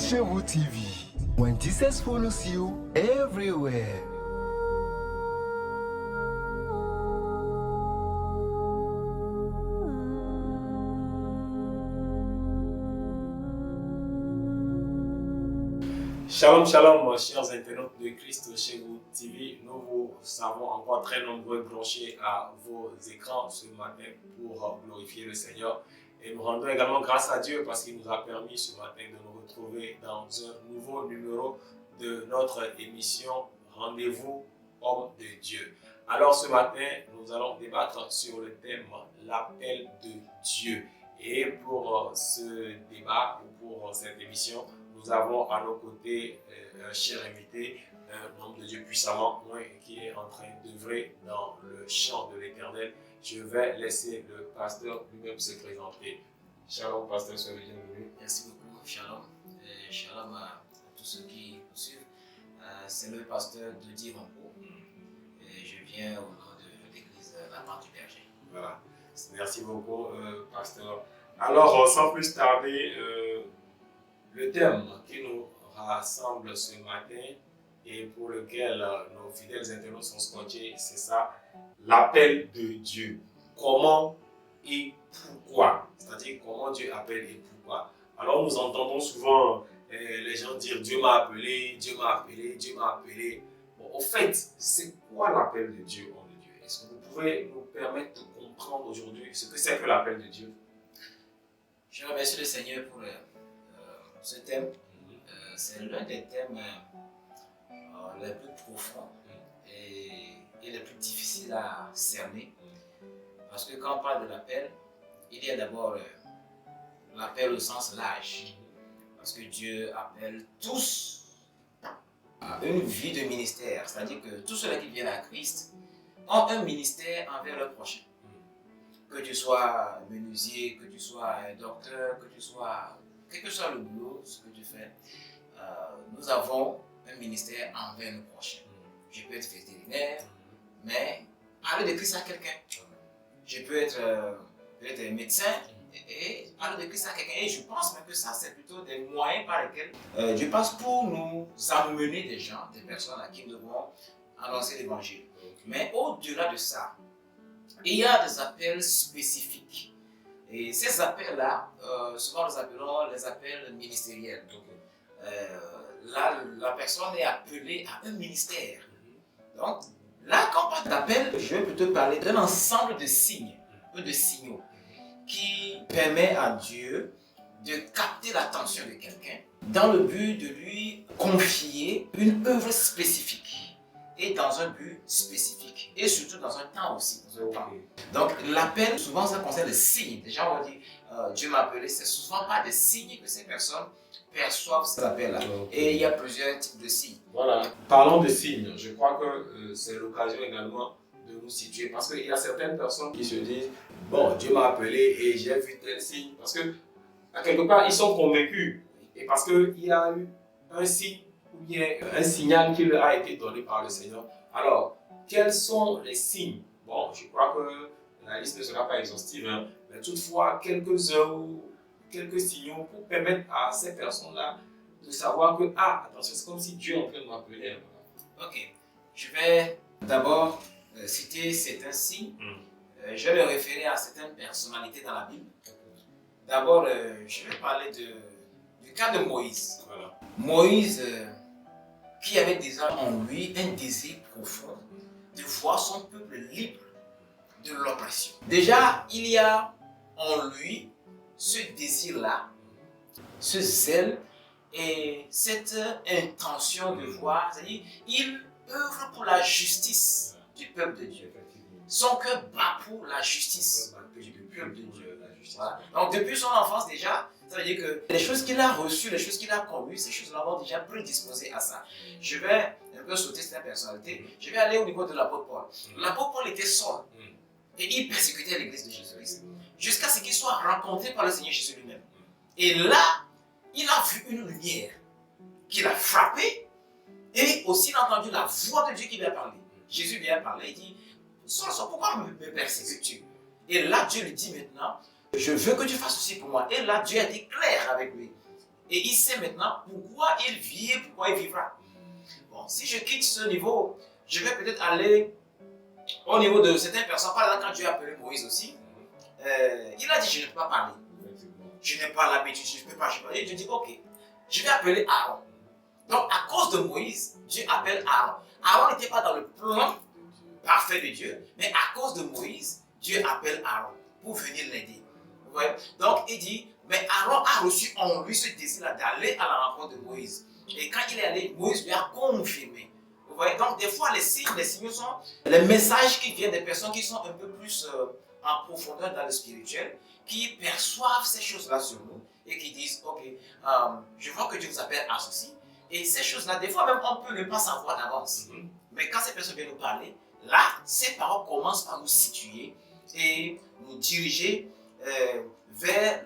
Christ chez vous TV. When Jesus follows you everywhere. Shalom, shalom, chers internautes de Christ chez vous TV. Nous vous savons encore très nombreux branchés à vos écrans ce matin pour glorifier le Seigneur. Et nous rendons également grâce à Dieu parce qu'il nous a permis ce matin de nous retrouver dans un nouveau numéro de notre émission Rendez-vous Homme de Dieu. Alors ce matin, nous allons débattre sur le thème l'appel de Dieu. Et pour ce débat ou pour cette émission, nous avons à nos côtés un cher invité, un homme de Dieu puissamment loin qui est en train d'œuvrer dans le champ de l'Éternel. Je vais laisser le pasteur lui-même se présenter. Shalom, pasteur, soyez bienvenu. Merci beaucoup, Shalom. Et Shalom à tous ceux qui nous suivent. C'est le pasteur Dodi Rampo. Et je viens au nom de l'église La Part du Berger. Voilà. Merci beaucoup, pasteur. Alors, sans plus tarder, le thème qui nous rassemble ce matin et pour lequel nos fidèles internautes sont scotchés, c'est ça, l'appel de Dieu. Comment et pourquoi? C'est-à-dire comment Dieu appelle et pourquoi. Alors nous entendons souvent les gens dire Dieu m'a appelé, Dieu m'a appelé, Dieu m'a appelé. Bon, au fait, c'est quoi l'appel de Dieu, homme de Dieu? Est-ce que vous pouvez nous permettre de comprendre aujourd'hui ce que c'est que l'appel de Dieu? Je remercie le Seigneur pour ce thème. C'est l'un des thèmes les plus profonds et les plus difficiles à cerner. Parce que quand on parle de l'appel, il y a d'abord l'appel au sens large. Parce que Dieu appelle tous à une vie de ministère. C'est-à-dire que tous ceux qui viennent à Christ ont un ministère envers le prochain. Que tu sois menuisier, que tu sois un docteur, que tu sois... Quel que soit le boulot, ce que tu fais, nous avons un ministère envers nos prochains. Je peux être vétérinaire, mais parler de Christ à quelqu'un. Je peux être peut-être médecin et parler de Christ à quelqu'un. Et je pense même que ça, c'est plutôt des moyens par lesquels Dieu passe pour nous amener des gens, des personnes à qui nous devons annoncer l'évangile. Mais au-delà de ça, il y a des appels spécifiques. Et ces appels-là, souvent nous appelons les appels ministériels. Là, la personne est appelée à un ministère. Donc, là, quand on parle d'appel, je vais plutôt parler d'un ensemble de signes, de signaux, qui permet à Dieu de capter l'attention de quelqu'un dans le but de lui confier une œuvre spécifique et dans un but spécifique et surtout dans un temps aussi. Donc l'appel, souvent ça concerne les signes. Les gens vont dire Dieu m'a appelé, c'est souvent pas des signes que ces personnes perçoivent cet appel-là. Et il y a plusieurs types de signes. Voilà, parlons de signes. Je crois que c'est l'occasion également de nous situer parce qu'il y a certaines personnes qui se disent bon, Dieu m'a appelé et j'ai vu tel signe. Parce que, à quelque part, ils sont convaincus. Et parce qu'il y a eu un signe ou bien un signal qui leur a été donné par le Seigneur. Alors, quels sont les signes? Bon, je crois que la liste ne sera pas exhaustive, hein, mais toutefois, quelques-uns ou quelques signaux pour permettre à ces personnes-là de savoir que, ah, attention, c'est comme si Dieu est en train de m'appeler. Ok, je vais d'abord citer certains signes. Je vais me référer à certaines personnalités dans la Bible. D'abord, je vais parler du cas de Moïse. Voilà. Moïse, qui avait déjà en lui un désir profond de voir son peuple libre de l'oppression. Déjà, il y a en lui ce désir-là, ce zèle et cette intention de voir, c'est-à-dire, il œuvre pour la justice du peuple de Dieu. Son cœur bat pour la justice du peuple de Dieu. Voilà. Donc, depuis son enfance déjà, ça veut dire que les choses qu'il a reçues, les choses qu'il a connues, ces choses-là vont déjà prédisposer à ça. Je vais un peu sauter cette personnalité. Je vais aller au niveau de l'apôtre Paul. L'apôtre Paul était seul et il persécutait l'église de Jésus-Christ jusqu'à ce qu'il soit rencontré par le Seigneur Jésus lui-même. Et là, il a vu une lumière qui l'a frappé et aussi il a entendu la voix de Dieu qui lui a parlé. Jésus lui a parlé, il dit Saul, pourquoi me persécutes-tu? Et là, Dieu lui dit maintenant je veux que tu fasses ceci pour moi. Et là, Dieu a été clair avec lui. Et il sait maintenant pourquoi il vit et pourquoi il vivra. Bon, si je quitte ce niveau, je vais peut-être aller au niveau de certaines personnes. Par exemple, quand Dieu a appelé Moïse aussi, il a dit, je ne peux pas parler. Je n'ai pas l'habitude, je ne peux pas. Et Dieu dit, ok, je vais appeler Aaron. Donc, à cause de Moïse, Dieu appelle Aaron. Aaron n'était pas dans le plan parfait de Dieu, mais à cause de Moïse, Dieu appelle Aaron pour venir l'aider. Ouais. Donc, il dit, mais Aaron a reçu en lui ce désir-là d'aller à la rencontre de Moïse. Et quand il est allé, Moïse lui a confirmé. Vous voyez, donc des fois, les signaux sont les messages qui viennent des personnes qui sont un peu plus en profondeur dans le spirituel, qui perçoivent ces choses-là sur nous et qui disent, ok, je vois que Dieu vous appelle à ceci. Et ces choses-là, des fois même, on peut ne pas savoir d'avance. Mais quand ces personnes viennent nous parler, là, ces paroles commencent par nous situer et nous diriger vers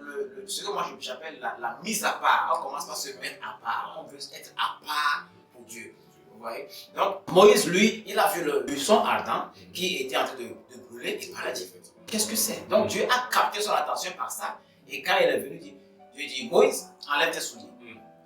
ce que moi j'appelle la mise à part. On commence par se mettre à part. On veut être à part pour Dieu. Vous voyez? Donc, Moïse, lui, il a vu le buisson ardent qui était en train de brûler et par là, dit, qu'est-ce que c'est? Donc, Dieu a capté son attention par ça. Et quand il est venu, Dieu dit, Moïse, enlève tes souliers.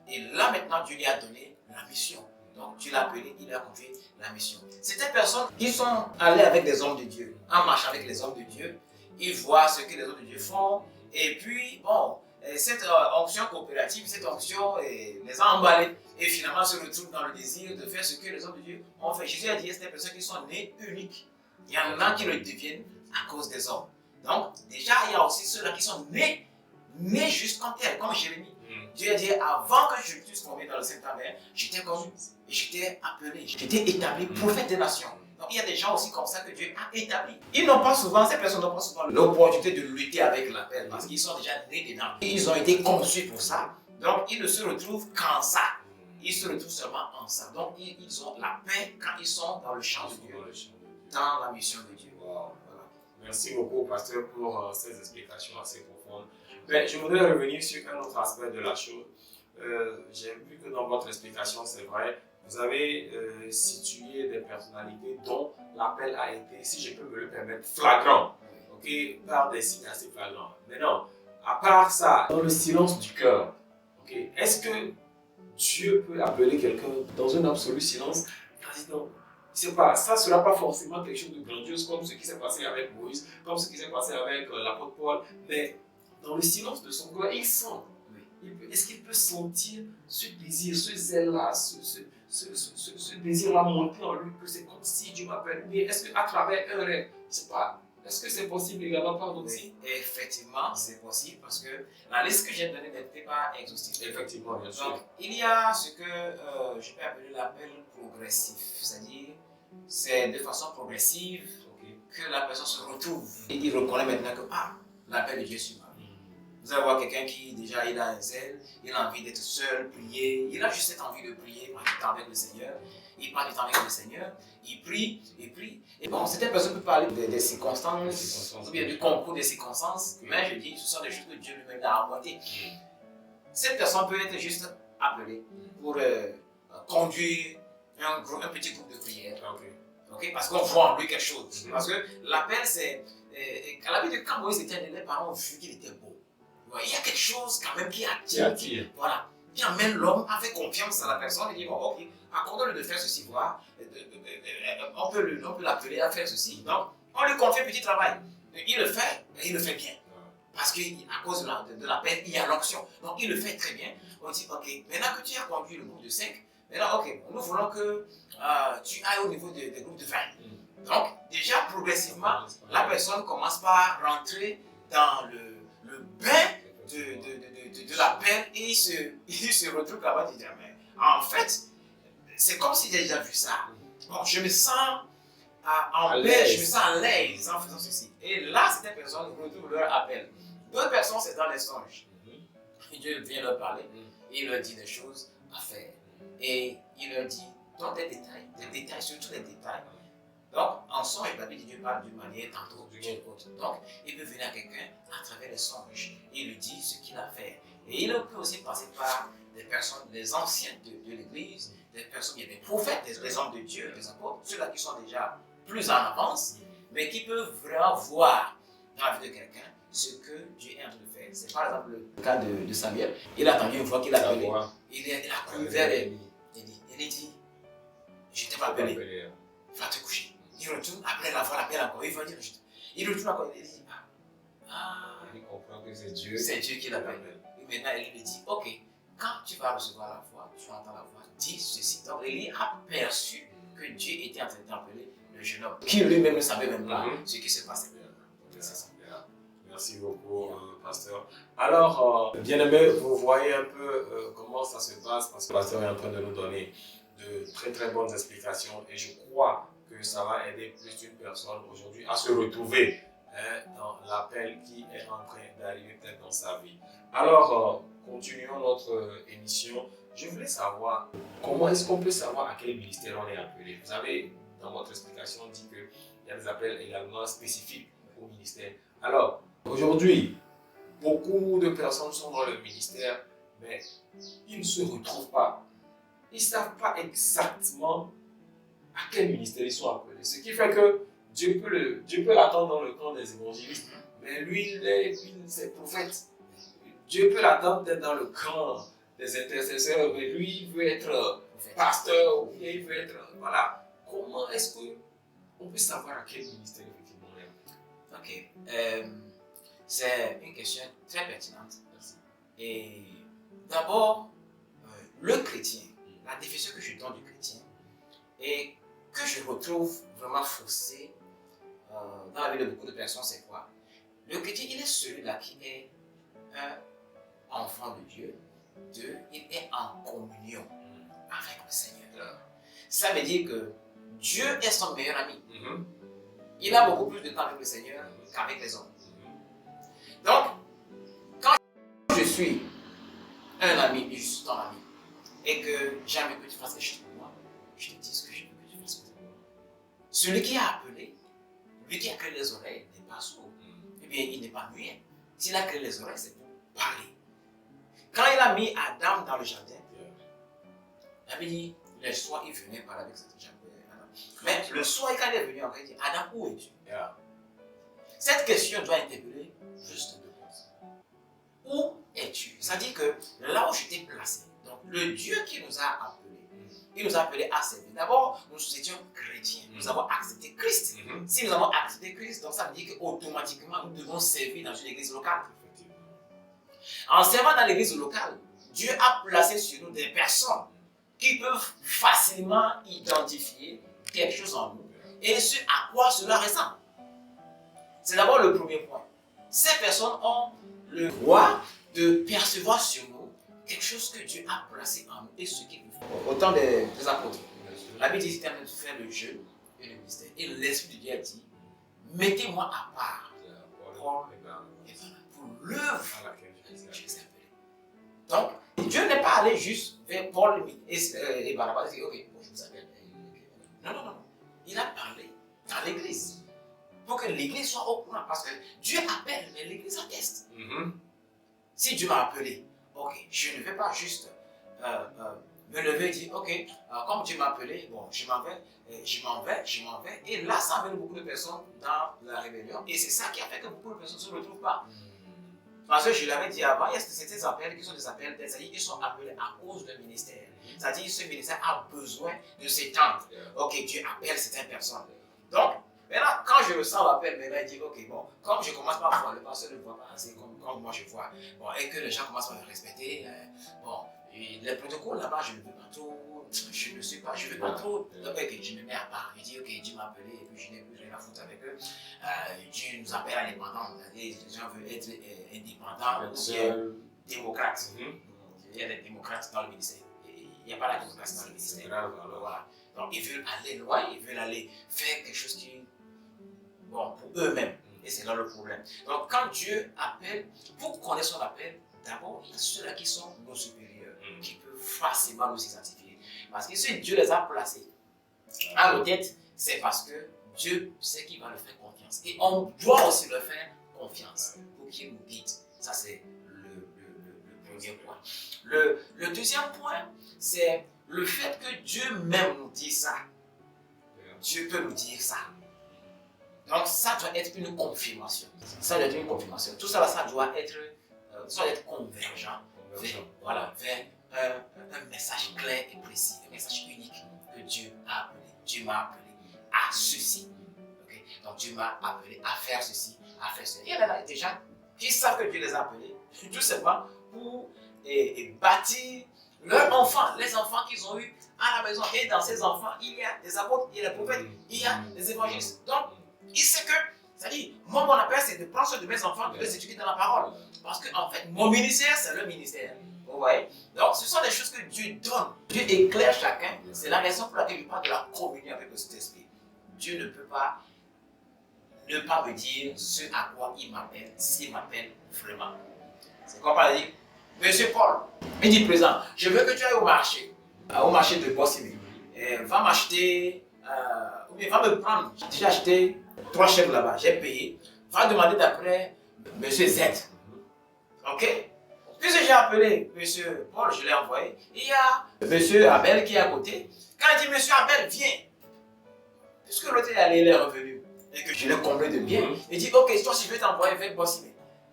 Et là, maintenant, Dieu lui a donné la mission. Donc, Dieu l'a appelé, il lui a confié la mission. C'est des personnes qui sont allées avec des hommes de Dieu, en marche avec les hommes de Dieu. Ils voient ce que les hommes de Dieu font. Et puis, bon, cette onction coopérative, cette onction les a emballés. Et finalement, se retrouvent dans le désir de faire ce que les hommes de Dieu ont fait. Jésus a dit, c'est des personnes qui sont nées uniques. Il y en a qui le deviennent à cause des hommes. Donc, déjà, il y a aussi ceux-là qui sont nés juste comme tels, comme Jérémie. Dieu a dit, avant que je puisse tomber dans le Saint-Père, j'étais connu, j'étais appelé, j'étais établi prophète des nations. Donc il y a des gens aussi comme ça que Dieu a établi. Ils n'ont pas souvent, ces personnes n'ont pas souvent l'opportunité de lutter avec l'appel parce qu'ils sont déjà nés dedans. Ils ont été conçus pour ça. Donc ils ne se retrouvent qu'en ça. Ils se retrouvent seulement en ça. Donc ils ont la paix quand ils sont dans le champ de Dieu, dans la mission de Dieu. Voilà. Merci beaucoup, pasteur, pour ces explications assez profondes. Mais je voudrais revenir sur un autre aspect de la chose. J'ai vu que dans votre explication, c'est vrai, vous avez situé des personnalités dont l'appel a été, si je peux me le permettre, flagrant, okay, par des signes assez flagrants. Maintenant, à part ça, dans le silence du cœur, okay, est-ce que Dieu peut appeler quelqu'un dans un absolu silence? Non, je sais pas, ça ne sera pas forcément quelque chose de grandiose comme ce qui s'est passé avec Moïse, comme ce qui s'est passé avec l'apôtre Paul, mais dans le silence de son cœur, il sent. Est-ce qu'il peut sentir ce désir, ce zèle-là, ce désir-là monter en lui, que c'est comme si Dieu m'appelle? Mais est-ce qu'à travers un rêve, je sais pas, est-ce que c'est possible également par d'autres signes? Effectivement, c'est possible parce que la liste que j'ai donnée n'était pas exhaustive. Effectivement, bien sûr. Donc, il y a ce que je peux appeler l'appel progressif, c'est-à-dire c'est de façon progressive que la personne se retrouve. Et il reconnaît maintenant que l'appel de Dieu sur ma vie. Vous allez voir quelqu'un qui déjà il a un zèle, il a envie d'être seul, prier, il a juste cette envie de prier, passer du temps avec le Seigneur. Il passe du temps avec le Seigneur, il prie, il prie. Et bon, certaines personnes peuvent parler des circonstances, ou bien du concours des circonstances, mais je dis, ce sont des choses que Dieu lui-même a apportées. Cette personne peut être juste appelée pour conduire un petit groupe de prière. Okay? Parce qu'on voit en lui quelque chose. Parce que l'appel, c'est. À la vie de quand Moïse était né, les parents ont vu qu'il était beau. Il y a quelque chose quand même qui attire. Voilà. Qui amène l'homme à faire confiance à la personne et dit bon, ok, accorde-le de faire ceci, voir. On peut l'appeler à faire ceci. Donc, on lui confie un petit travail. Il le fait, et il le fait bien. Parce qu'à cause de l'appel, il y a l'onction. Donc, il le fait très bien. On dit ok, maintenant que tu as conduit le groupe de 5, maintenant, ok, nous voulons que tu ailles au niveau des groupes de 20. Donc, déjà, progressivement, la personne commence par rentrer dans le bain de l'appel et il se retrouve là-bas et dit, mais en fait, c'est comme si j'ai déjà vu ça. Bon, je me sens en paix, je me sens à l'aise en faisant ceci. Et là, certaines personnes retrouvent leur appel. D'autres personnes, c'est dans les songes. Et Dieu vient leur parler et il leur dit des choses à faire. Et il leur dit dans des détails, surtout des détails. Donc, en songe, la Bible de Dieu parle d'une manière tantôt d'une autre. Donc, il peut venir à quelqu'un à travers les songes. Il lui dit ce qu'il a fait. Et il peut aussi passer par des personnes, des anciens de l'Église, des personnes, il y a des prophètes, des hommes de Dieu, des apôtres, ceux-là qui sont déjà plus en avance, mais qui peuvent vraiment voir dans la vie de quelqu'un ce que Dieu est en train de faire. C'est par exemple le cas de Samuel. Il a entendu une fois qu'il a appelé. Il a couru vers Élie. Il dit, je t'ai pas appelé. Va te coucher. Il retourne, après l'appel encore. Il va dire, il retourne encore. Il dit, il comprend que c'est Dieu. C'est Dieu qui l'appelle. Et maintenant, il lui dit, ok, quand tu vas recevoir la voix, tu entends la voix, dis ceci. Donc, Élie a perçu que Dieu était en train d'appeler le jeune homme, qui lui-même ne savait même pas ce qui se passait. C'est ça. Merci beaucoup, pasteur. Alors, bien-aimés, vous voyez un peu comment ça se passe, parce que le pasteur est en train de nous donner de très très bonnes explications et je crois que ça va aider plus d'une personne aujourd'hui à se retrouver dans l'appel qui est en train d'arriver peut-être dans sa vie. Alors, continuons notre émission. Je voulais savoir, comment est-ce qu'on peut savoir à quel ministère on est appelé? Vous avez, dans votre explication, dit qu'il y a des appels également spécifiques au ministère. Alors, aujourd'hui, beaucoup de personnes sont dans le ministère, mais ils ne se retrouvent pas. Ils ne savent pas exactement à quel ministère ils sont appelés. Ce qui fait que Dieu peut l'attendre dans le camp des évangélistes, mais lui, c'est prophète. Dieu peut l'attendre d'être dans le camp des intercesseurs, mais lui, il veut être pasteur, ou bien il veut être... Voilà. Comment est-ce qu'on peut savoir à quel ministère effectivement on est appelé? Ok. C'est une question très pertinente. Merci. Et d'abord, le chrétien, la définition que je donne du chrétien, et que je retrouve vraiment faussée dans la vie de beaucoup de personnes, c'est quoi? Le chrétien, il est celui-là qui est un enfant de Dieu. Deux, il est en communion avec le Seigneur. Ça veut dire que Dieu est son meilleur ami. Il a beaucoup plus de temps avec le Seigneur qu'avec les hommes. Donc, quand je suis un ami et je suis ton ami, et que j'ai envie que tu fasses quelque chose pour moi, je te dis ce que je veux que tu fasses pour moi. Celui qui a appelé, lui qui a créé les oreilles, n'est pas sourd. Eh bien, il n'est pas muet. S'il a créé les oreilles, c'est pour parler. Quand il a mis Adam dans le jardin, il avait dit, le soir, il venait parler avec cet Adam. Mais le soir, quand il est venu, il dit, Adam, où es-tu? Cette question doit interpeller juste deux choses. Où es-tu? C'est-à-dire que là où je t'ai placé, donc le Dieu qui nous a appelés, il nous a appelés à servir. D'abord, nous étions chrétiens, nous avons accepté Christ. Si nous avons accepté Christ, donc ça veut dire qu'automatiquement, nous devons servir dans une église locale. En servant dans l'église locale, Dieu a placé sur nous des personnes qui peuvent facilement identifier quelque chose en nous et ce à quoi cela ressemble. C'est d'abord le premier point. Ces personnes ont le droit de percevoir sur nous quelque chose que Dieu a placé en nous et ce qu'il nous faut. Au temps des apôtres, la Bible dit qu'il était en train de faire le jeûne et le mystère. Et l'Esprit de Dieu a dit, mettez-moi à part pour l'œuvre à laquelle je les ai appelés. Donc, Dieu n'est pas allé juste vers Paul et Barnabas et dit, ok, bon, je vous appelle. Non. Il a parlé dans l'église. Pour que l'église soit au courant. Parce que Dieu appelle, mais l'église atteste. Si Dieu m'a appelé, ok, je ne vais pas juste me lever et dire, ok, comme Dieu m'a appelé, bon, je m'en vais. Et là, ça amène beaucoup de personnes dans la rébellion. Et c'est ça qui a fait que beaucoup de personnes ne se retrouvent pas. Parce que je l'avais dit avant, il y a ces appels qui sont des appels, c'est-à-dire qu'ils sont appelés à cause d'un ministère. C'est-à-dire que ce ministère a besoin de s'étendre. Ok, Dieu appelle certaines personnes. Donc, maintenant, quand je ressens l'appel, maintenant, il dit, ok, bon, comme je commence par voir, le pasteur ne voit pas assez comme moi je vois, bon, et que les gens commencent à me respecter, bon, et les protocoles là-bas, je ne veux pas trop, je veux pas trop, donc, ok, je me mets à part, je dis, ok, Dieu m'a appelé, et puis je n'ai plus rien à foutre avec eux, Dieu nous appelle indépendants, les gens veulent être indépendants, ou démocrates. Il y a des démocrates dans le ministère, il n'y a pas la démocratie dans le ministère, voilà. Donc ils veulent aller loin, ils veulent aller faire quelque chose qui, bon, pour eux-mêmes. Et c'est là le problème. Donc quand Dieu appelle, pour connaître son appel, d'abord il y a ceux-là qui sont nos supérieurs, qui peuvent facilement nous identifier. Parce que si Dieu les a placés à nos têtes, c'est parce que Dieu sait qu'il va leur faire confiance. Et on doit aussi leur faire confiance pour qu'il nous guide. Ça c'est le premier point. Le deuxième point, c'est le fait que Dieu même nous dit ça. Dieu peut nous dire ça. Donc ça doit être une confirmation. Ça doit être une confirmation. Tout ça, ça doit être convergent vers un message clair et précis, un message unique que Dieu a appelé. Dieu m'a appelé à ceci. Okay? Donc Dieu m'a appelé à faire ceci, à faire ceci. Il y en a des gens qui savent que Dieu les a appelés, tout simplement pour bâtir leurs enfants, les enfants qu'ils ont eus à la maison. Et dans ces enfants, il y a des apôtres, il y a des prophètes, il y a des évangélistes. Donc, il sait que, c'est-à-dire, moi, mon appel, c'est de prendre soin de mes enfants, de les éduquer dans la parole. Parce que, en fait, mon ministère, c'est le ministère. Vous voyez? Donc, ce sont des choses que Dieu donne. Dieu éclaire chacun. C'est la raison pour laquelle je parle de la communion avec le Saint-Esprit. Dieu ne peut pas ne pas me dire ce à quoi il m'appelle, s'il m'appelle vraiment. C'est comme par exemple, Monsieur Paul, il dit présent, je veux que tu ailles au marché de Bossimi. Va m'acheter, ou bien va me prendre. J'ai déjà acheté 3 chèvres là-bas, j'ai payé. Va demander d'après Monsieur Z. Ok? Puisque j'ai appelé Monsieur Paul, je l'ai envoyé. Il y a Monsieur Abel qui est à côté. Quand il dit Monsieur Abel, viens. Puisque l'autre est allé, il est revenu. Et que je l'ai comblé de bien. Il dit ok, toi si je vais t'envoyer vers Bossimi.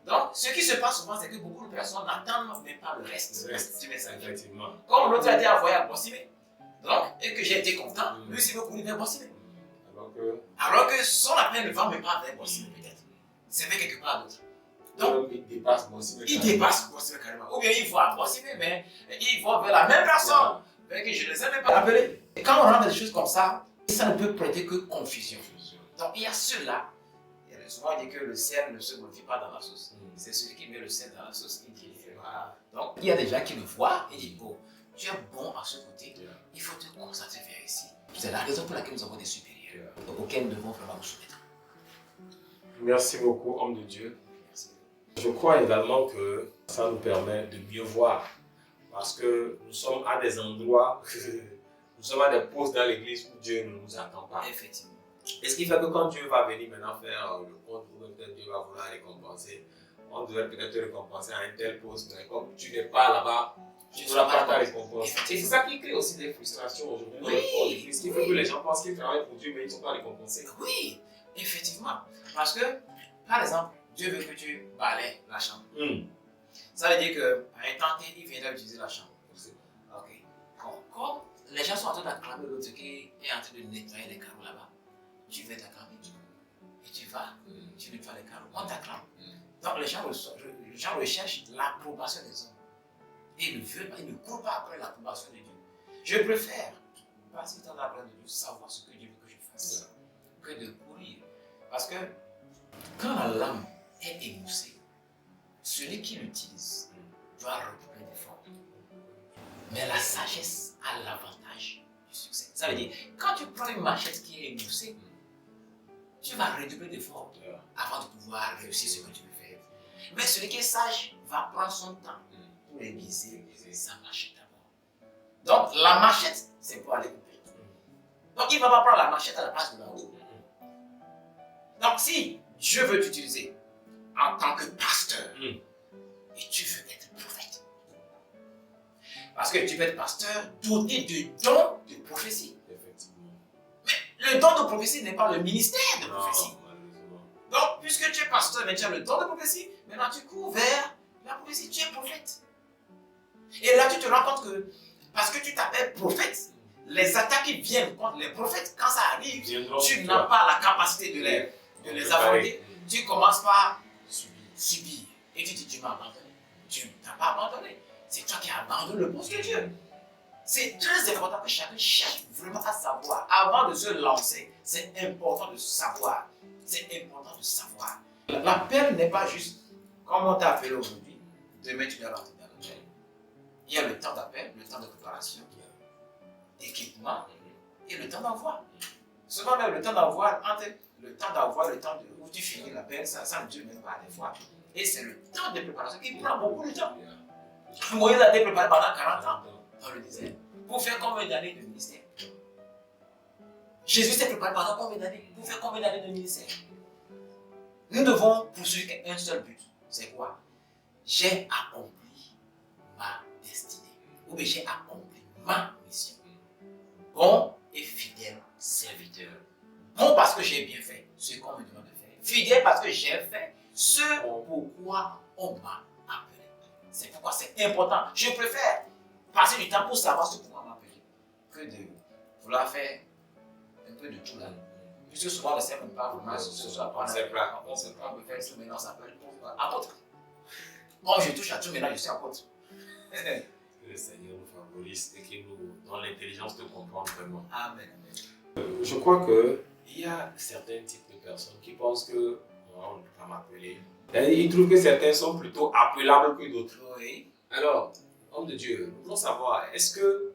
Donc, ce qui se passe souvent, c'est que beaucoup de personnes n'attendent même pas le reste du message. Effectivement. Comme l'autre a été envoyé à Bossimé, donc, et que j'ai été content, lui aussi veut courir vers Bossimé. Alors que son appel ne va même pas vers Bossimé, peut-être. C'est vers quelque part d'autre. Donc, il dépasse Bossimé. Il dépasse Bossimé carrément. Ou bien il va à Bossimé, mais il va vers la même personne, mais que je ne les ai même pas appelés. Et quand on rentre dans des choses comme ça ne peut prêter que confusion. Donc, il y a ceux-là. Souvent, on dit que le sel ne se modifie pas dans la sauce. C'est celui qui met le sel dans la sauce qui dit. Voilà. Donc, il y a des gens qui le voient et disent oh, tu es bon à ce côté, il faut te concentrer vers ici. C'est la raison pour laquelle nous avons des supérieurs auxquels nous devons vraiment nous soumettre. Merci beaucoup, homme de Dieu. Merci. Je crois également que ça nous permet de mieux voir. Parce que nous sommes à des endroits, nous sommes à des postes dans l'église où Dieu ne nous attend pas. Effectivement. Et ce qui fait que quand Dieu va venir maintenant faire le compte, ou peut-être Dieu va vouloir récompenser, on devrait peut-être te récompenser à un tel poste, mais comme tu n'es pas là-bas, tu n'auras pas ta récompense. Et c'est ça qui crée aussi des frustrations aujourd'hui dans le corps de Christ, qui fait que les gens pensent qu'ils travaillent pour Dieu, mais ils ne sont pas récompensés. Oui, effectivement. Parce que, par exemple, Dieu veut que tu balayes la chambre. Ça veut dire qu'à un temps T, il viendra utiliser la chambre. Ok. Comme les gens sont en train d'acclamer l'autre qui est en train de nettoyer les carreaux là-bas, tu vas t'acclamer et tu vas, tu nettoies les carreaux. On t'acclame. Donc les gens recherchent l'approbation des hommes. Et ils ne veulent pas, ils ne courent pas après l'approbation de Dieu. Je préfère passer dans la grâce de Dieu, savoir ce que Dieu veut que je fasse, que de courir. Parce que quand la lame est émoussée, celui qui l'utilise doit redoubler d'efforts. Mais la sagesse a l'avantage du succès. Ça veut dire, quand tu prends une machette qui est émoussée, tu vas redoubler d'efforts avant de pouvoir réussir ce que tu veux faire. Mais celui qui est sage va prendre son temps pour aiguiser sa machette d'abord. Donc la machette, c'est pour aller couper. Donc il ne va pas prendre la machette à la place de la roue. Donc si Dieu veut t'utiliser en tant que pasteur, et tu veux être prophète, parce que tu veux être pasteur doté de dons de prophétie. Mais le don de prophétie n'est pas le ministère de prophétie. Donc, puisque tu es pasteur, mais tu as le don de prophétie, maintenant tu cours vers la prophétie, tu es prophète. Et là, tu te rends compte que, parce que tu t'appelles prophète, les attaques qui viennent contre les prophètes, quand ça arrive, tu n'as pas la capacité de les affronter. Tu commences par subir. Et tu dis, tu m'as abandonné. Tu ne t'as pas abandonné. C'est toi qui as abandonné le poste de Dieu. C'est très important que chacun cherche vraiment à savoir. Avant de se lancer, c'est important de savoir. C'est important de savoir. L'appel n'est pas juste comme on t'a appelé aujourd'hui, demain tu dois rentrer dans l'appel. Il y a le temps d'appel, le temps de préparation, d'équipement et le temps d'envoi. Souvent même le temps d'envoi, entre le temps d'envoi et le temps où tu finis l'appel, ça ne dure même pas des fois. Et c'est le temps de préparation qui prend beaucoup de temps. Moïse a été préparé pendant 40 ans dans le désert. Pour faire combien d'années de ministère? Jésus s'est préparé pendant combien d'années? Pour faire combien d'années de ministère? Nous devons poursuivre un seul but. C'est quoi? J'ai accompli ma destinée. Ou bien j'ai accompli ma mission. Bon et fidèle serviteur. Non parce que j'ai bien fait ce qu'on me demande de faire. Fidèle parce que j'ai fait ce pourquoi on m'a appelé. C'est pourquoi c'est important. Je préfère passer du temps pour savoir ce pourquoi on m'a appelé que de vouloir faire un peu de tout là. Puisque souvent on ne sait même pas vraiment ce que soit. On sait pas. On sait pas, on peut faire ça maintenant, on s'appelle apôtre. Moi je touche à tout maintenant, je suis apôtre. Que le Seigneur nous favorise et qu'il nous donne l'intelligence de comprendre vraiment. Amen. Je crois qu'il y a certains types de personnes qui pensent que on ne peut pas m'appeler. Ils trouvent que certains sont plutôt appelables que d'autres. Oui. Alors, homme de Dieu, nous voulons savoir, est-ce que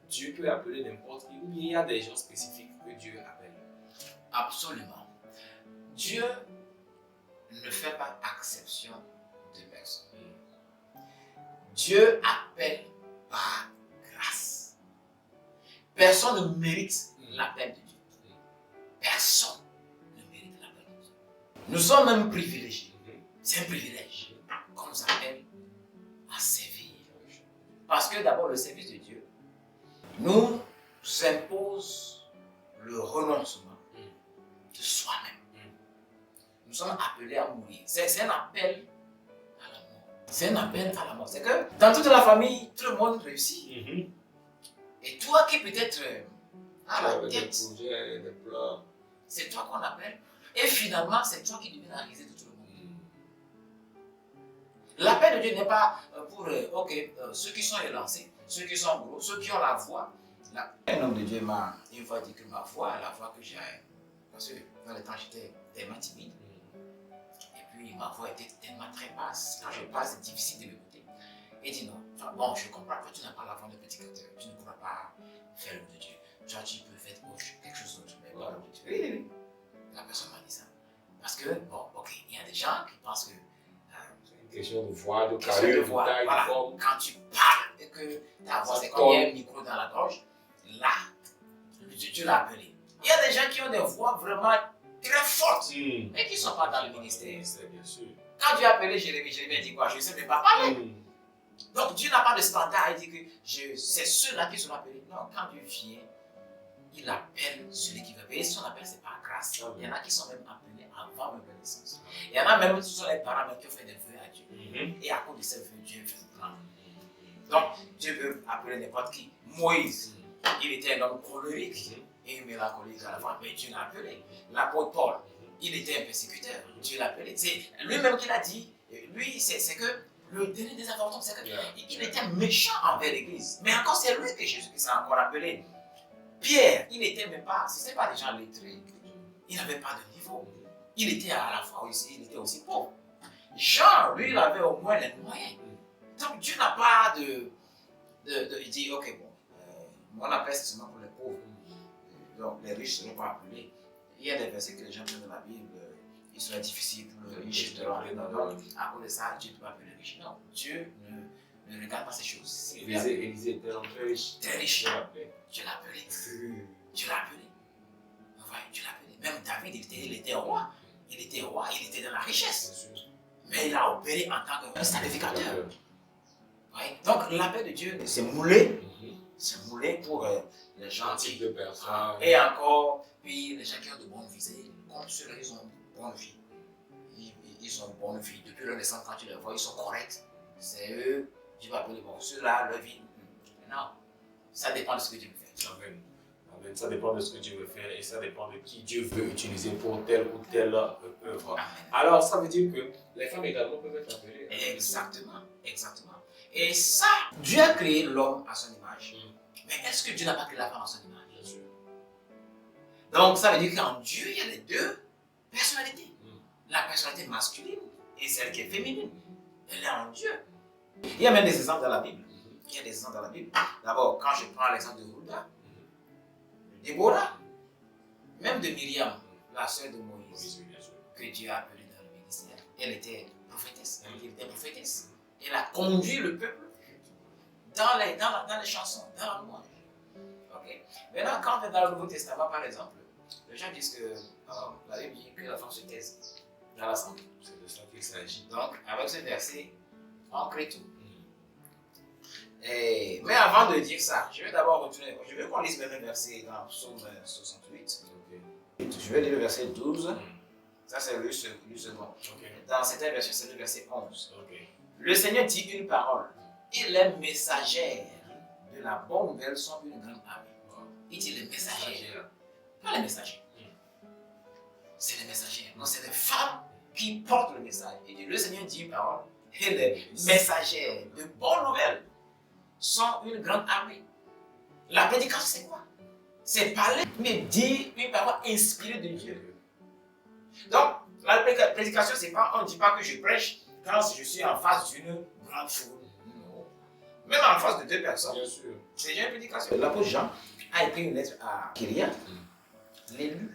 Dieu peut appeler n'importe qui ou bien il y a des gens spécifiques que Dieu appelle? Absolument. Dieu ne fait pas exception de personne. Dieu appelle par grâce. Personne ne mérite l'appel de Dieu. Personne ne mérite l'appel de Dieu. Nous sommes même privilégiés. C'est un privilège qu'on nous appelle à servir. Parce que d'abord, le service de Dieu nous impose le renoncement de soi-même. Nous sommes appelés à mourir. C'est un appel à la mort. C'est un appel à la mort. C'est que dans toute la famille, tout le monde réussit. Et toi qui peut-être à la tête, c'est toi qu'on appelle. Et finalement, c'est toi qui deviens la risée de tout le monde. L'appel de Dieu n'est pas pour ceux qui sont élancés, ceux qui sont gros, ceux qui ont la voix. Un homme de Dieu m'a une fois dit que ma voix, la voix que j'ai, parce que dans le temps j'étais tellement timide, et puis ma voix était tellement très basse. Quand je parle, c'est difficile de m'écouter. Il dit non, bon, je comprends que tu n'as pas la voix de petit canteur, tu ne pourras pas faire l'homme de Dieu. Toi, tu peux faire quelque chose d'autre, mais pas l'homme de Dieu. Oui. La personne m'a dit ça. Parce que, bon, ok, il y a des gens qui pensent que Question de voix, de question carrure, de de voix, taille, voilà. de forme. Quand tu parles et que ta voix, c'est comme il y a un micro dans la gorge, là, tu l'as appelé. Il y a des gens qui ont des voix vraiment très fortes, mais qui ne sont pas dans le ministère. Bien sûr. Quand Dieu a appelé Jérémie, Jérémie a dit quoi? Je ne sais même pas parler. Donc Dieu n'a pas de standard, il dit que c'est ceux-là qui sont appelés. Non, quand Dieu vient, il appelle celui qui veut. Et son appel, c'est par grâce. Il y en a qui sont même appelés avant même la naissance. Il y en a même qui sont les parents qui ont fait des vœux à Dieu. Et à cause de ces vœux, Dieu veut prendre. Donc, Dieu veut appeler n'importe qui. Moïse, il était un homme colérique et mélancolique à la fois, mais Dieu l'a appelé. L'apôtre Paul, il était un persécuteur. Dieu l'a appelé. C'est lui-même qui l'a dit. Lui, c'est que le dernier des importants, c'est qu'il était méchant envers l'Église. Mais encore, c'est lui que Jésus s'est encore appelé. Pierre, il n'était même pas, ce n'était pas des gens lettrés. Il n'avait pas de niveau. Il était à la fois aussi, il était aussi pauvre. Jean, lui, il avait au moins les moyens. Donc Dieu n'a pas il dit, ok, bon, mon appel c'est seulement pour les pauvres. Donc les riches ne seront pas appelés. Il y a des versets que les gens prennent dans la Bible, il sera difficile pour le riche de rentrer dans l'ordre. À cause de ça, Dieu ne peut pas appeler les riches. Non, Dieu ne regarde pas ces choses. Élisée était un très riche. Très riche. Dieu l'a appelé. Dieu l'a appelé. Dieu l'a appelé. Même David, il était roi. Il était roi, il était dans la richesse. Mais il a opéré en tant qu'un sacrificateur. Donc l'appel de Dieu, c'est moulé. C'est moulé pour les gens qui de personnes. Et encore, puis les gens qui ont de bonnes vies, comme ceux-là, ils ont une bonne vie. Ils ont une bonne vie. Depuis leur naissance, quand tu les vois, ils sont corrects. C'est eux, Dieu va appeler bon. Ceux-là, leur vie. Non, ça dépend de ce que Dieu veut faire. Amen. Amen. Ça dépend de ce que Dieu veut faire et ça dépend de qui Dieu veut utiliser pour telle ou telle œuvre. Amen. Alors, ça veut dire que les femmes également peuvent être appelées. Exactement, exactement. Et ça, Dieu a créé l'homme à son image. Mais est-ce que Dieu n'a pas créé la femme à son image? Bien sûr. Donc, ça veut dire qu'en Dieu, il y a les deux personnalités. La personnalité masculine et celle qui est féminine. Elle est en Dieu. Il y a même des exemples dans la Bible. Il y a des exemples dans la Bible. D'abord, quand je prends l'exemple de Hulda, de Déborah, même de Myriam, la sœur de Moïse, que Dieu a appelée dans le ministère. Elle était prophétesse. Elle était prophétesse. Elle a conduit le peuple dans les chansons, dans la louange. Okay? Maintenant, quand on est dans le Nouveau Testament, par exemple, les gens disent que la Bible dit que la femme se taise dans l'assemblée. C'est de ça qu'il s'agit. Donc, avec ce verset, on crée tout. Mais avant de dire ça, je vais d'abord retourner. Je veux qu'on lise même un verset dans Psaume 68. Je vais lire le verset 12. Ça, c'est le second. Ok. Dans cette version, c'est le verset 11. Ok. Le Seigneur dit une parole. Et les messagères de la bonne nouvelle sont une grande armée. Il dit les messagères. Pas les messagers. C'est les messagères. Donc, c'est les femmes qui portent le message. Il dit, le Seigneur dit une parole. Et les messagères de bonnes nouvelles sont une grande armée. La prédication, c'est quoi? C'est parler, mais dire une parole inspirée de Dieu. Donc, la prédication, c'est pas, on ne dit pas que je prêche quand je suis en face d'une grande foule. Non. Même en face de deux personnes. Bien sûr. C'est déjà une prédication. L'apôtre Jean a écrit une lettre à Kyria, l'élu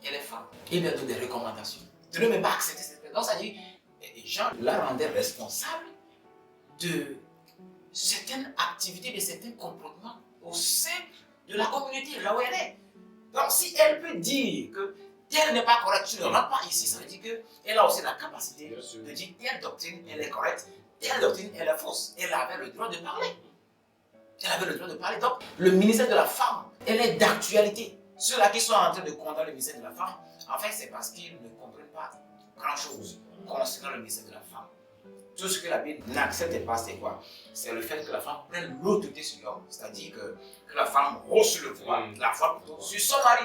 et les femmes. Il leur donne des recommandations. De ne même pas accepter cette lettre. Donc, ça dit, Jean la rendait responsable de certaines activités, de certains comportements au sein de la communauté, là où elle est. Donc, si elle peut dire que tel n'est pas correct, tu ne rentres pas ici, ça veut dire qu'elle a aussi la capacité de dire telle doctrine, elle est correcte, telle doctrine, elle est fausse. Elle avait le droit de parler. Elle avait le droit de parler. Donc, le ministère de la femme, elle est d'actualité. Ceux-là qui sont en train de condamner le ministère de la femme, en fait, c'est parce qu'ils ne comprennent pas grand-chose concernant le ministère de la femme. Tout ce que la Bible n'accepte pas, c'est quoi? C'est le fait que la femme prenne l'autorité sur l'homme. C'est-à-dire que la femme reçoit le pouvoir, la foi plutôt, sur son mari.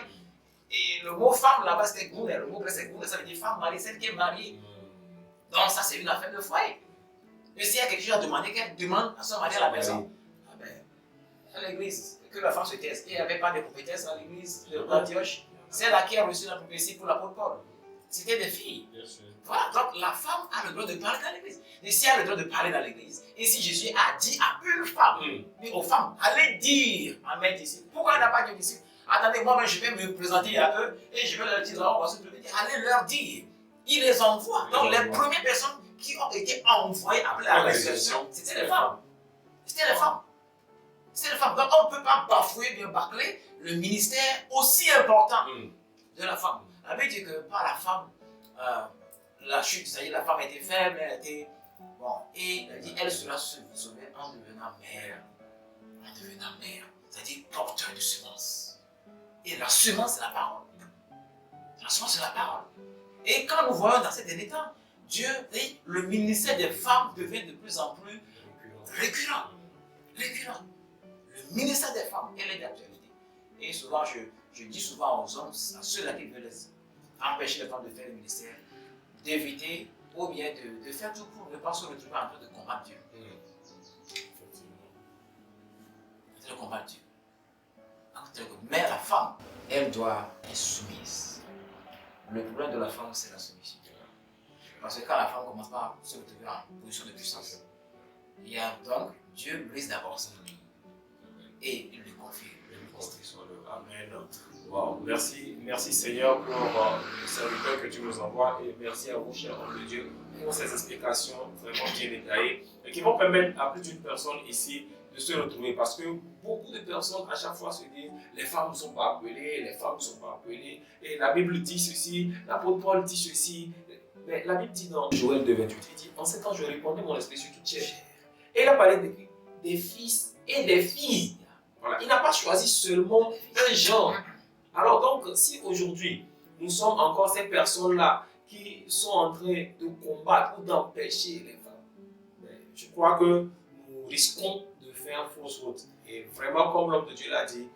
Et le mot femme là-bas, c'était gourmet. Le mot grec, c'est gourmet. Ça veut dire femme mariée, celle qui est mariée. Donc, ça, c'est une affaire de foyer. Et s'il y a quelque chose à demander, qu'elle demande à son mari à la maison. Ah ben, à l'église, que la femme se taise. Il n'y avait pas de prophétesse à l'église d'Antioche. C'est là qui a reçu la prophétie pour l'apôtre Paul. C'était des filles. Voilà, donc la femme a le droit de parler dans l'église. Et si elle a le droit de parler dans l'église, et si Jésus a dit à une femme, mais aux femmes, allez dire à mes disciples, pourquoi il n'a pas de disciples? Attendez, moi je vais me présenter à eux et je vais leur dire, allez leur dire. Il les envoie. Donc les premières personnes qui ont été envoyées après la résurrection, c'était les femmes. C'était les femmes. C'était les femmes. Donc on ne peut pas bafouer, bien bâcler le ministère aussi important de la femme. La Bible dit que par la femme, la chute, c'est-à-dire la femme était faible, elle était. Bon, et il dit, elle sera sauvée en devenant mère. En devenant mère, c'est-à-dire porteur de semence. Et la semence, c'est la parole. La semence, c'est la parole. Et quand nous voyons dans ces derniers temps, Dieu, le ministère des femmes devient de plus en plus récurrent. Récurrent. Le ministère des femmes, elle est d'actualité. Et souvent, je dis souvent aux hommes, à ceux-là qui veulent empêcher les femmes de faire le ministère, d'éviter ou bien de faire tout pour ne pas se retrouver en train de combattre Dieu. De combattre Dieu. Mais la femme, elle doit être soumise. Le problème de la femme, c'est la soumission. Parce que quand la femme commence par se retrouver en position de puissance, il y a donc, Dieu brise d'abord ça. Et il lui confie. Amen. Wow. Merci Seigneur pour le serviteur que tu nous envoies et merci à vous, cher homme de Dieu, pour ces explications vraiment bien détaillées et qui vont permettre à plus d'une personne ici de se retrouver parce que beaucoup de personnes à chaque fois se disent les femmes ne sont pas appelées, les femmes ne sont pas appelées et la Bible dit ceci, l'apôtre Paul dit ceci. Mais la Bible dit dans Joël 2,28, il dit en ce temps je répandrai mon esprit sur toute chair. Et il a parlé des fils et des filles. Voilà. Il n'a pas choisi seulement un genre. Alors donc, si aujourd'hui, nous sommes encore ces personnes-là qui sont en train de combattre ou d'empêcher les femmes, je crois que nous risquons de faire fausse route. Et vraiment, comme l'homme de Dieu l'a dit,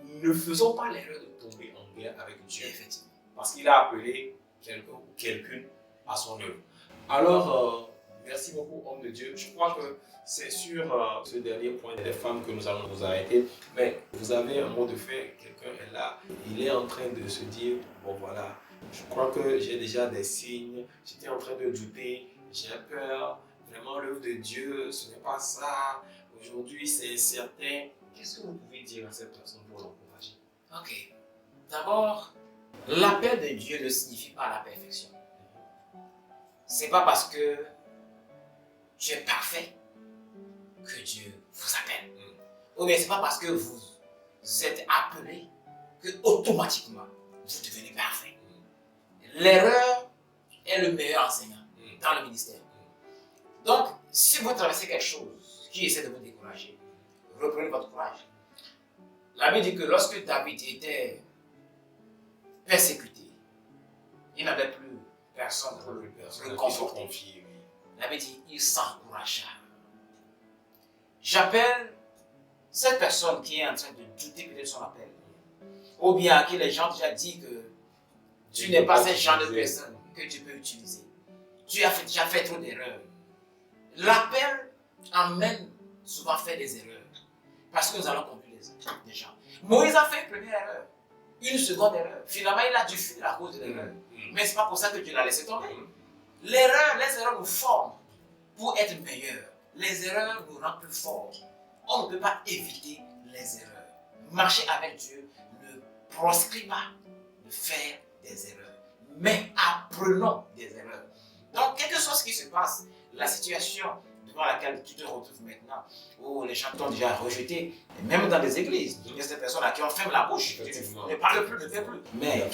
ne faisons pas l'erreur de tomber en guerre avec Dieu. Effectivement. Parce qu'il a appelé quelqu'un ou quelqu'une à son œuvre. Alors, merci beaucoup, homme de Dieu. Je crois que c'est sur ce dernier point des femmes que nous allons nous arrêter. Mais vous avez un mot de fait, quelqu'un est là, il est en train de se dire, bon voilà, je crois que j'ai déjà des signes, j'étais en train de douter, j'ai peur, vraiment l'œuvre de Dieu, ce n'est pas ça, aujourd'hui c'est incertain. Qu'est-ce que vous pouvez dire à cette personne pour l'encourager? Ok. D'abord, l'appel de Dieu ne signifie pas la perfection. C'est pas parce que tu es parfait que Dieu vous appelle. Ou bien c'est pas parce que vous êtes appelé que automatiquement vous devenez parfait. L'erreur est le meilleur enseignant dans le ministère. Donc, si vous traversez quelque chose qui essaie de vous décourager, reprenez votre courage. La Bible dit que lorsque David était persécuté. Il n'avait plus personne pour le Personne qui se conforter. confie, oui. Il avait dit, il s'encouragea. J'appelle cette personne qui est en train de douter peut-être de son appel. Ou bien à qui les gens ont déjà dit que tu n'es pas ce genre de personne que tu peux utiliser. Tu as déjà fait trop d'erreurs. L'appel amène souvent à faire des erreurs. Parce que nous allons conduire les gens. Moïse a fait une première erreur. Une seconde erreur. Finalement, il a dû fuir à cause de l'erreur. Mais ce n'est pas pour ça que Dieu l'a laissé tomber. Les erreurs nous forment pour être meilleurs. Les erreurs nous rendent plus forts. On ne peut pas éviter les erreurs. Marcher avec Dieu ne proscrit pas de faire des erreurs. Mais apprenons des erreurs. Donc, quelque chose qui se passe, la situation devant laquelle tu te retrouves maintenant, où les gens t'ont déjà rejeté, et même dans les églises, il y a des personnes à qui on ferme la bouche, tu ne parles plus, ne fais plus. Mais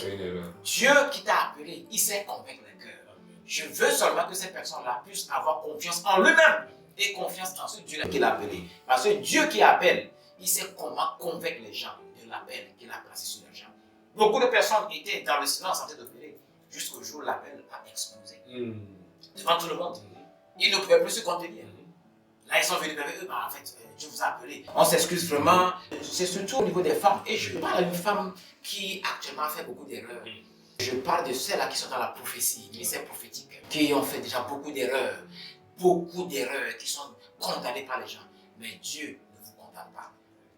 Dieu qui t'a appelé, il sait convaincre les cœurs. Je veux seulement que ces personnes-là puissent avoir confiance en lui-même et confiance en ce Dieu qui l'a appelé. Parce que Dieu qui appelle, il sait comment convaincre les gens de l'appel qu'il a placé sur les gens. Beaucoup de personnes étaient dans le silence en train d'opérer jusqu'au jour où l'appel a explosé. Devant tout le monde. Ils ne pouvaient plus se contenir. Là, ils sont venus vers eux, en fait, Dieu vous a appelé. On s'excuse vraiment. C'est surtout au niveau des femmes. Et je parle d'une femme qui actuellement fait beaucoup d'erreurs. Je parle de celles-là qui sont dans la prophétie, ministère prophétique, qui ont fait déjà beaucoup d'erreurs, qui sont condamnées par les gens. Mais Dieu ne vous condamne pas.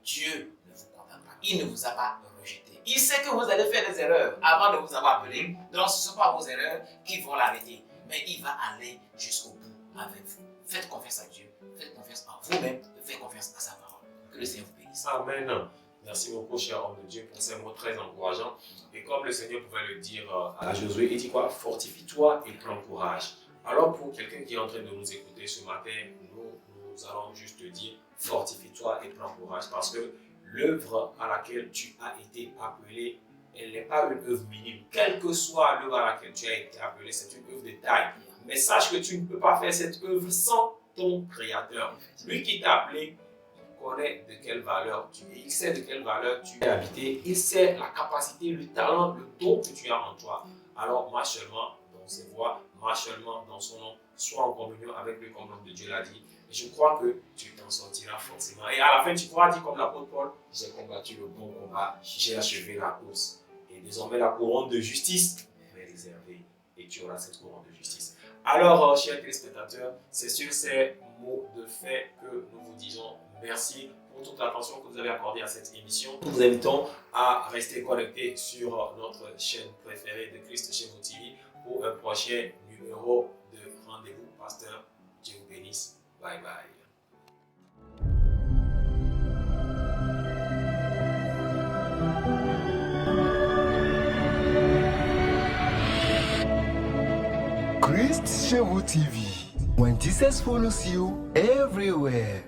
Dieu ne vous condamne pas. Il ne vous a pas rejeté. Il sait que vous allez faire des erreurs avant de vous avoir appelé. Donc ce ne sont pas vos erreurs qui vont l'arrêter. Mais il va aller jusqu'au bout avec vous. Faites confiance à Dieu. Faites confiance en vous-même. Faites confiance à sa parole. Que le Seigneur vous bénisse. Amen. Merci beaucoup, cher homme de Dieu, pour ces mots très encourageants. Et comme le Seigneur pouvait le dire à Josué, il dit quoi? Fortifie-toi et prends courage. Alors, pour quelqu'un qui est en train de nous écouter ce matin, nous allons juste te dire, fortifie-toi et prends courage. Parce que l'œuvre à laquelle tu as été appelé, elle n'est pas une œuvre minime. Quelle que soit l'œuvre à laquelle tu as été appelé, c'est une œuvre de taille. Mais sache que tu ne peux pas faire cette œuvre sans ton Créateur. Lui qui t'a appelé, connaît de quelle valeur tu es, il sait de quelle valeur tu es habité, il sait la capacité, le talent, le don que tu as en toi. Alors marche seulement dans ses voies, marche seulement dans son nom, sois en communion avec lui comme l'homme de Dieu l'a dit. Et je crois que tu t'en sortiras forcément. Et à la fin, tu pourras dire comme l'apôtre Paul, j'ai combattu le bon combat, j'ai achevé la course. Et désormais, la couronne de justice est réservée et tu auras cette couronne de justice. Alors, chers téléspectateurs, c'est sur ces mots de fait que nous vous disons merci pour toute l'attention que vous avez accordée à cette émission. Nous vous invitons à rester connectés sur notre chaîne préférée de Christ chez vous TV pour un prochain numéro de rendez-vous. Pasteur, Dieu vous bénisse. Bye bye. Christ Shewu TV. When Jesus follows you everywhere.